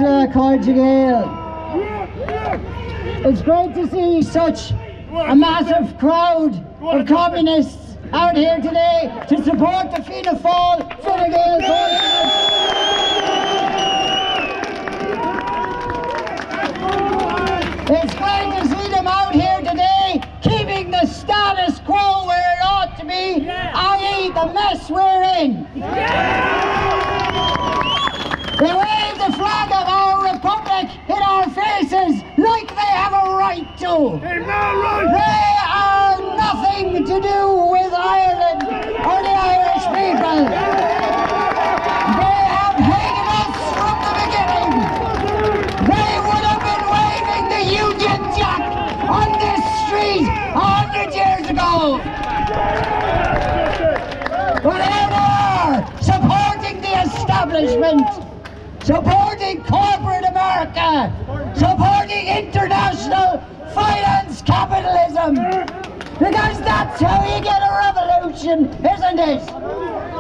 Conjugale. It's great to see such a massive crowd of communists out here today to support the Fianna Fáil Fine Gael cause. It's great to see them out here today, keeping the status quo where it ought to be, i.e. the mess we're in. They wave the flag of our republic in our faces like they have a right to. They are nothing to do with Ireland or the Irish people. They have hated us from the beginning. They would have been waving the Union Jack on this street 100 years ago. But here they are, supporting the establishment, supporting corporate America, supporting international finance capitalism. Because that's how you get a revolution, isn't it?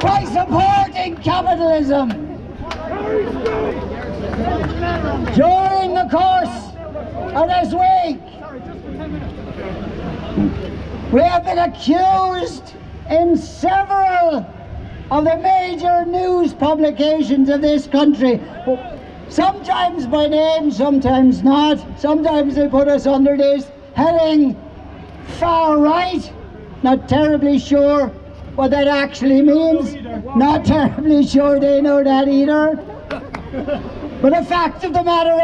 By supporting capitalism. During the course of this week, we have been accused in several of the major news publications of this country, sometimes by name, sometimes not. Sometimes they put us under this heading far right. Not terribly sure what that actually means. Not terribly sure they know that either. But the fact of the matter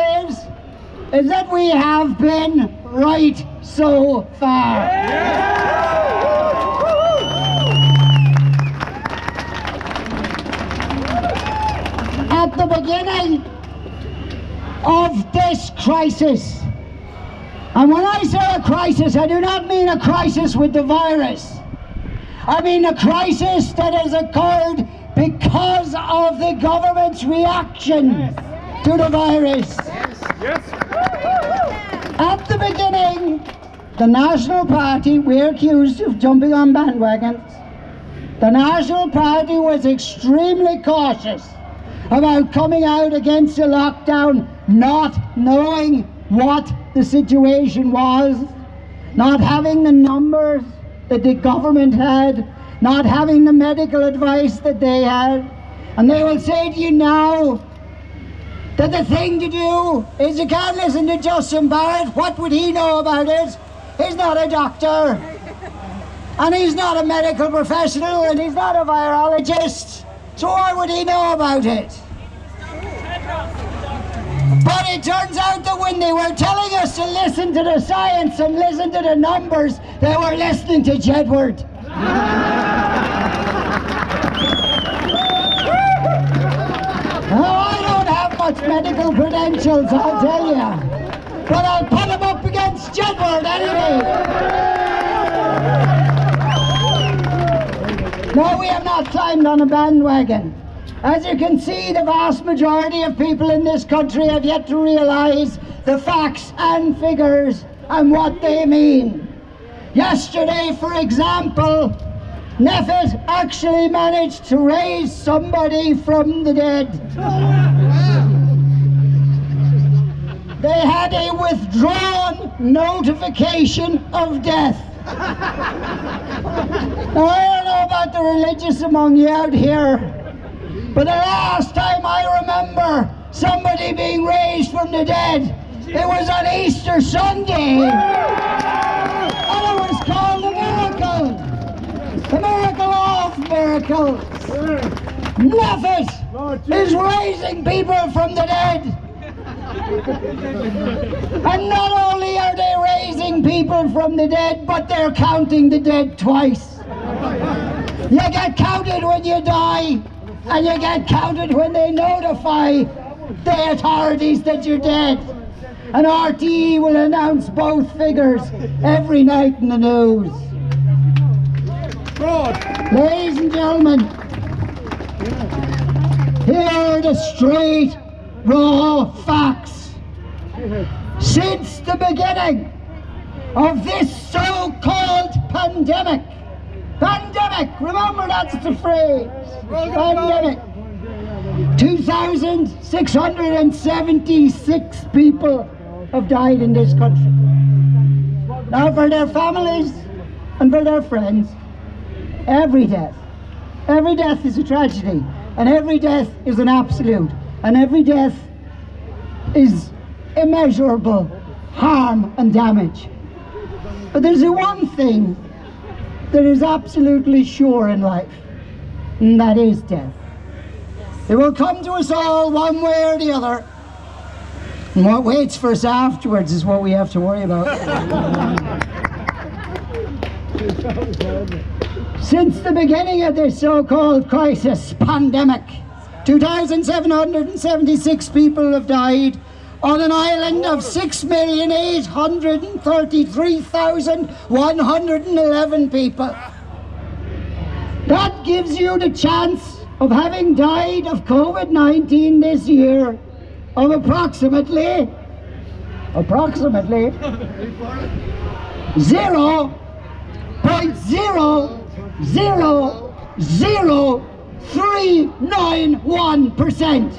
is that we have been right so far. At the beginning of this crisis, and when I say a crisis, I do not mean a crisis with the virus. I mean a crisis that has occurred because of the government's reaction to the virus. At the beginning, the National Party, we're accused of jumping on bandwagons. The National Party was extremely cautious about coming out against a lockdown, not knowing what the situation was, not having the numbers that the government had, not having the medical advice that they had. And they will say to you now that the thing to do is you can't listen to Justin Barrett. What would he know about it? He's not a doctor, and he's not a medical professional, and he's not a virologist, so why would he know about it? But it turns out that when they were telling us to listen to the science and listen to the numbers, they were listening to Jedward. Now, I don't have much medical credentials, I'll tell you, but I'll put them up against Jedward anyway. No, we have not climbed on a bandwagon. As you can see, the vast majority of people in this country have yet to realise the facts and figures and what they mean. Yesterday, for example, Neffet actually managed to raise somebody from the dead. They had a withdrawn notification of death. Now, I don't know about the religious among you out here, but the last time I remember somebody being raised from the dead, it was on Easter Sunday. And it was called a miracle. The miracle of miracles. Neffet is raising people from the dead. And not only are they raising people from the dead, but they're counting the dead twice. You get counted when you die, and you get counted when they notify the authorities that you're dead. And RTE will announce both figures every night in the news. Ladies and gentlemen, here are the straight, raw facts. Since the beginning of this so-called pandemic, remember that's the phrase, pandemic. 2,676 people have died in this country. Now for their families and for their friends, every death is a tragedy, and every death is an absolute, and every death is immeasurable harm and damage. But there's one thing that is absolutely sure in life, and that is death. It will come to us all one way or the other, and what waits for us afterwards is what we have to worry about. Since the beginning of this so-called crisis, pandemic, 2,776 people have died on an island of 6,833,111 people. That gives you the chance of having died of COVID-19 this year of approximately 0.0000391%.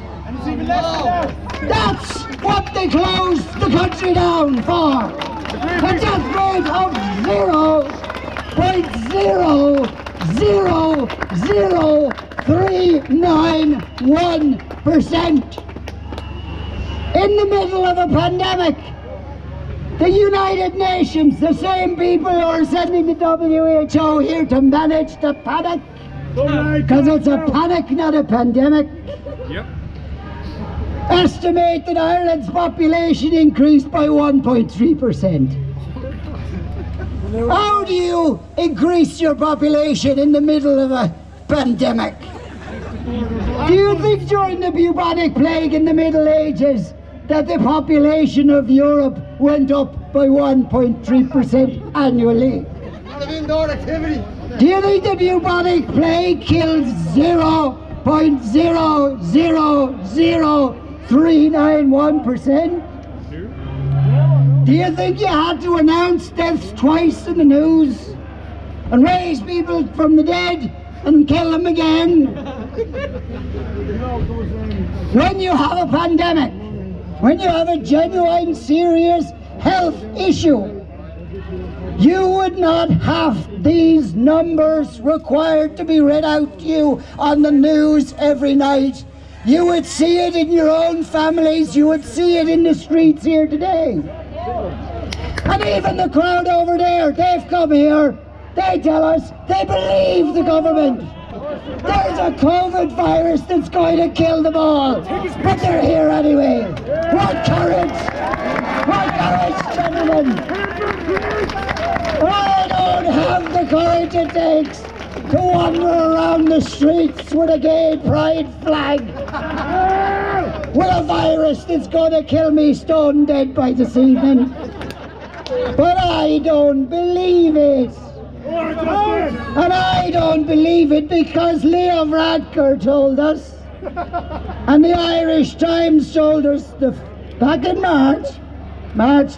That's what they closed the country down for. A death rate of 0.0000391%. In the middle of a pandemic, the United Nations, the same people who are sending the WHO here to manage the panic, because it's a panic, not a pandemic, estimate that Ireland's population increased by 1.3%. How do you increase your population in the middle of a pandemic? Do you think during the bubonic plague in the Middle Ages that the population of Europe went up by 1.3% annually? Do you think the bubonic plague killed 0.0000391%? Do you think you had to announce deaths twice in the news and raise people from the dead and kill them again? When you have a pandemic, when you have a genuine, serious health issue, you would not have these numbers required to be read out to you on the news every night. You would see it in your own families, you would see it in the streets here today. And even the crowd over there, they've come here, they tell us they believe the government. There's a COVID virus that's going to kill them all, but they're here anyway. What courage! What courage, gentlemen! I don't have the courage it takes to wander around the streets with a gay pride flag, with a virus that's going to kill me stone dead by this evening. But I don't believe it. And I don't believe it because Leo Varadkar told us, and the Irish Times told us back in March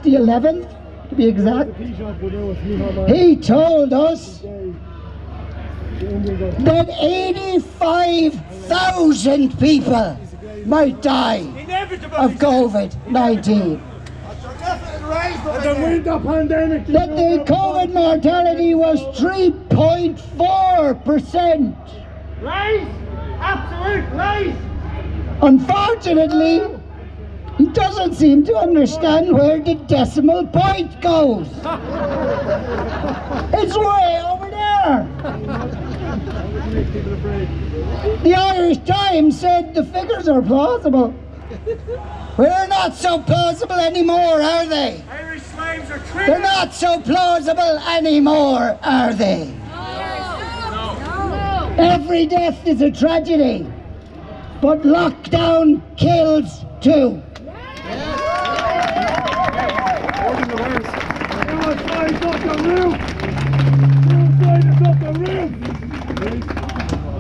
the 11th to be exact, he told us that 85,000 people might die of COVID-19. That the COVID mortality was 3.4%. Rise! Absolute rise! Unfortunately, he doesn't seem to understand where the decimal point goes. It's way over there. The Irish Times said the figures are plausible. They're not so plausible anymore, are they? Irish slaves are traitors! They're not so plausible anymore, are they? No. Every death is a tragedy, but lockdown kills too.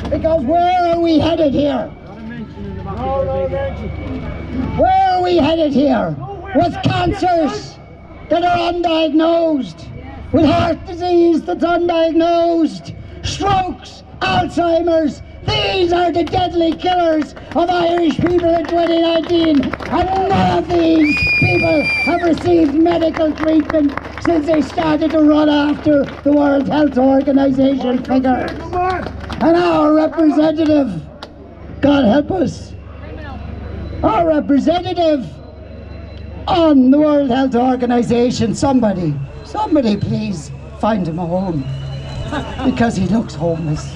Because where are we headed here? Where are we headed here? With cancers that are undiagnosed, with heart disease that's undiagnosed, strokes, Alzheimer's, These are the deadly killers of Irish people in 2019, and none of these people have received medical treatment since they started to run after the World Health Organization figures. And our representative, God help us, our representative on the World Health Organization, somebody please find him a home, because he looks homeless.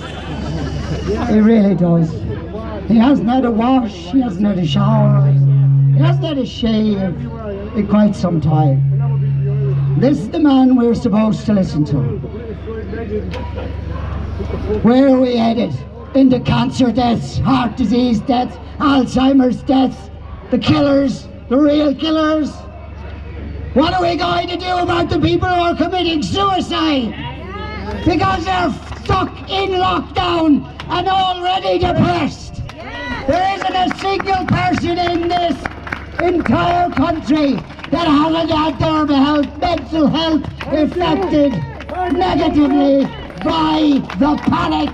He really does. He hasn't had a wash, he hasn't had a shower, he hasn't had a shave in quite some time. This is the man we're supposed to listen to. Where are we headed? Into cancer deaths, heart disease deaths, Alzheimer's deaths, the killers, the real killers. What are we going to do about the people who are committing suicide? Because they're stuck in lockdown and already depressed. There isn't a single person in this entire country that hasn't had their mental health affected negatively by the panic.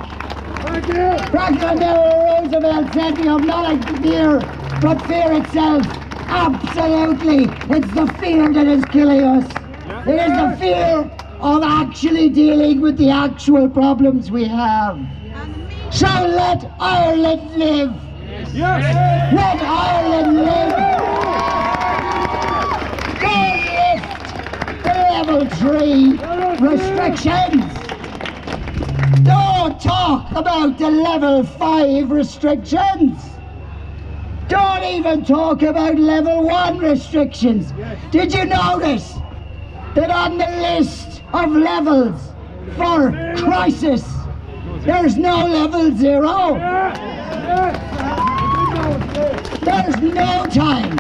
Franklin Roosevelt said we have not like fear, but fear itself. Absolutely, it's the fear that is killing us. It is the fear of actually dealing with the actual problems we have. So let Ireland live. Let Ireland live. Don't lift the level 3 restrictions. Don't talk about the level 5 restrictions. Don't even talk about level 1 restrictions. Did you notice that on the list of levels for crisis, there's no level 0? There's no time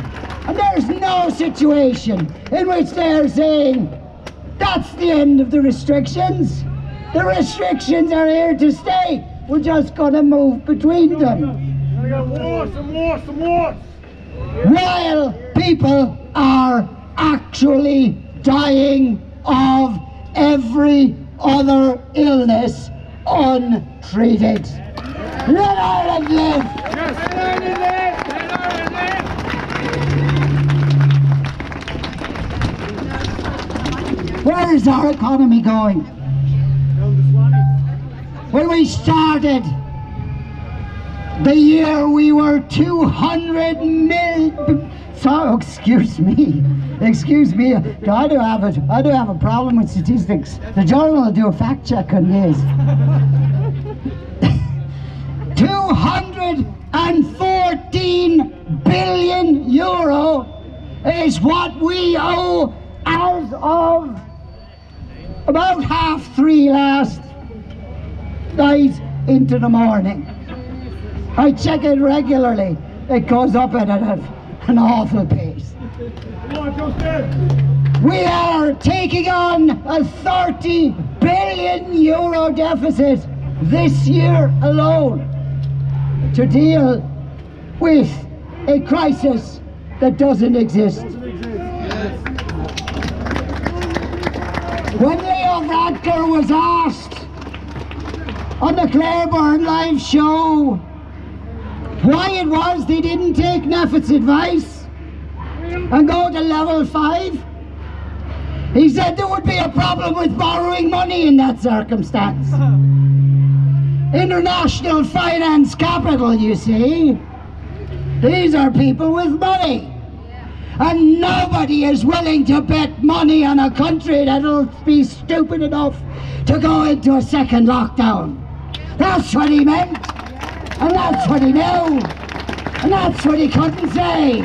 and there's no situation in which they're saying that's the end of the restrictions. The restrictions are here to stay. We're just going to move between them. Some more. While people are actually dying of every other illness untreated. Let Ireland live! Yes, let Ireland live! Let Ireland live! Where is our economy going? When we started the year, we were 200 million. So, excuse me. I do have a problem with statistics. The journal will do a fact check on this. 214 billion euro is what we owe as of about 3:30 last night into the morning. I check it regularly. It goes up at an awful pace. We are taking on a 30 billion euro deficit this year alone to deal with a crisis that doesn't exist. When Leo Varadkar was asked on the Claiborne live show why it was they didn't take Neffet's advice and go to level 5, he said there would be a problem with borrowing money in that circumstance. International finance capital, you see. These are people with money. And nobody is willing to bet money on a country that'll be stupid enough to go into a second lockdown. That's what he meant. And that's what he knew. And that's what he couldn't say.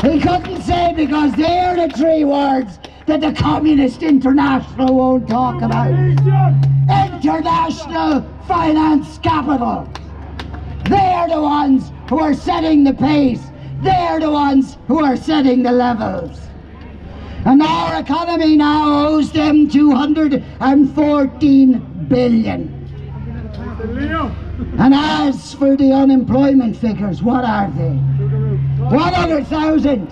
He couldn't say because they're the 3 words that the Communist International won't talk about. International finance capital. They're the ones who are setting the pace. They're the ones who are setting the levels. And our economy now owes them 214 billion. And as for the unemployment figures, what are they? 100,000,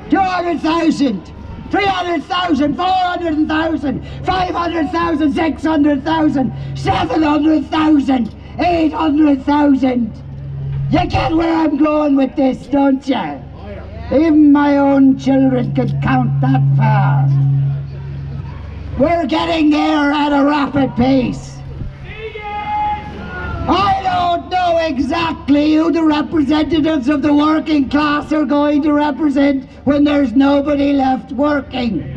200,000, 300,000, 400,000, 500,000, 600,000, 700,000. 800,000. You get where I'm going with this, don't you? Even my own children could count that far. We're getting there at a rapid pace. I don't know exactly who the representatives of the working class are going to represent when there's nobody left working.